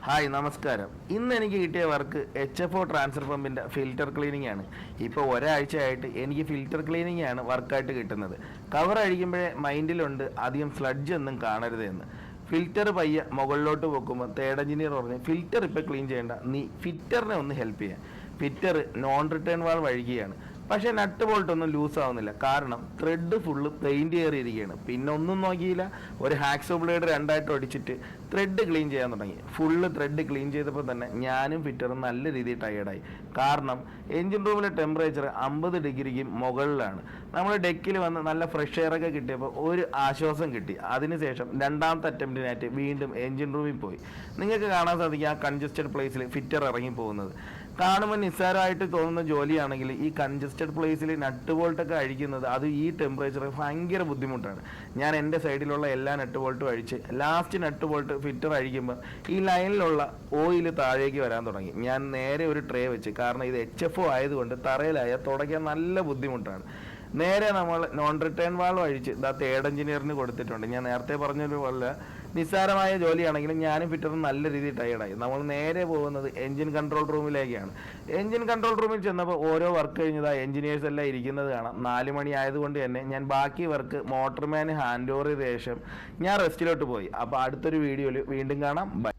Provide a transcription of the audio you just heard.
Hi നമസ്കാരം. ഇന്ന് എനിക്ക് കിട്ടിയ വർക്ക് HFO ട്രാൻസ്ഫർ പമ്പിൻ്റെ ഫിൽറ്റർ ക്ലീനിങ് ആണ്. ഇപ്പോൾ ഒരാഴ്ചയായിട്ട് എനിക്ക് ഫിൽറ്റർ ക്ലീനിങ് ആണ് വർക്കായിട്ട് കിട്ടുന്നത്. കവർ അഴിക്കുമ്പോഴേ മൈൻഡിലുണ്ട് അധികം സ്ലഡ്ജ് ഒന്നും കാണരുത് എന്ന്. ഫിൽറ്റർ പയ്യെ മുകളിലോട്ട് വെക്കുമ്പോൾ തേർഡ് എഞ്ചിനീയർ പറഞ്ഞ് ഫിൽറ്റർ ഇപ്പോൾ ക്ലീൻ ചെയ്യേണ്ട, നീ ഫിറ്ററിനെ ഒന്ന് ഹെൽപ്പ് ചെയ്യാൻ. ഫിറ്റർ നോൺ റിട്ടേൺ വാൾ വഴിക്കുകയാണ്. പക്ഷേ നട്ട് ബോൾട്ടൊന്നും ലൂസ് ആവുന്നില്ല. കാരണം ത്രെഡ് ഫുള്ള് പെയിൻറ് കയറിയിരിക്കുകയാണ്. പിന്നെ ഒന്നും നോക്കിയില്ല, ഒരു ഹാക്സോ ബ്ലേഡ് രണ്ടായിട്ട് ഒടിച്ചിട്ട് ത്രെഡ് ക്ലീൻ ചെയ്യാൻ തുടങ്ങി. ഫുള്ള് ത്രെഡ് ക്ലീൻ ചെയ്തപ്പോൾ തന്നെ ഞാനും ഫിറ്ററും നല്ല രീതിയിൽ ടയേർഡായി. കാരണം എൻജിൻ റൂമിലെ ടെമ്പറേച്ചർ 50 ഡിഗ്രിക്ക് മുകളിലാണ്. നമ്മൾ ഡെക്കിൽ വന്ന് നല്ല ഫ്രഷ് എയറൊക്കെ കിട്ടിയപ്പോൾ ഒരു ആശ്വാസം കിട്ടി. അതിനുശേഷം രണ്ടാമത്തെ അറ്റംപ്റ്റിനായിട്ട് വീണ്ടും എൻജിൻ റൂമിൽ പോയി. നിങ്ങൾക്ക് കാണാൻ സാധിക്കും ആ കൺജസ്റ്റഡ് പ്ലേസിൽ ഫിറ്റർ ഇറങ്ങി പോകുന്നത്. കാണുമ്പോൾ നിസ്സാരമായിട്ട് തോന്നുന്ന ജോലിയാണെങ്കിൽ ഈ കൺജസ്റ്റഡ് പ്ലേസിൽ നട്ട് ബോൾട്ടൊക്കെ അഴിക്കുന്നത് അത് ഈ ടെമ്പറേച്ചർ ഭയങ്കര ബുദ്ധിമുട്ടാണ്. ഞാൻ എൻ്റെ സൈഡിലുള്ള എല്ലാ നട്ട് ബോൾട്ടും അഴിച്ച് ലാസ്റ്റ് നട്ട് ബോൾട്ട് ഫിറ്റർ അഴിക്കുമ്പോൾ ഈ ലൈനിലുള്ള ഓയിൽ താഴേക്ക് വരാൻ തുടങ്ങി. ഞാൻ നേരെ ഒരു ട്രേ വെച്ച്, കാരണം ഇത് HFO ആയതുകൊണ്ട് തറയിലായാൽ തുടയ്ക്കാൻ നല്ല ബുദ്ധിമുട്ടാണ്. നേരെ നമ്മൾ നോൺ റിട്ടേൺ വാൾവ് അഴിച്ച് തേർഡ് എഞ്ചിനീയറിന് കൊടുത്തിട്ടുണ്ട്. ഞാൻ നേരത്തെ പറഞ്ഞതുപോലെ നിസ്സാരമായ ജോലിയാണെങ്കിലും ഞാനും ഫിറ്ററും നല്ല രീതിയിൽ ടയേർഡായി. നമ്മൾ നേരെ പോകുന്നത് എഞ്ചിൻ കൺട്രോൾ റൂമിലേക്കാണ്. എഞ്ചിൻ കൺട്രോൾ റൂമിൽ ചെന്നപ്പോൾ ഓരോ വർക്ക് കഴിഞ്ഞതാ എഞ്ചിനീയേഴ്സ് എല്ലാം ഇരിക്കുന്നത് കാണാം. 4 മണി ആയതുകൊണ്ട് തന്നെ ഞാൻ ബാക്കി വർക്ക് മോട്ടർമാന് ഹാൻഡ് ഓവർ ചെയ്ത ശേഷം ഞാൻ റെസ്റ്റിലോട്ട് പോയി. അപ്പോൾ അടുത്തൊരു വീഡിയോയിൽ വീണ്ടും കാണാം. ബൈ.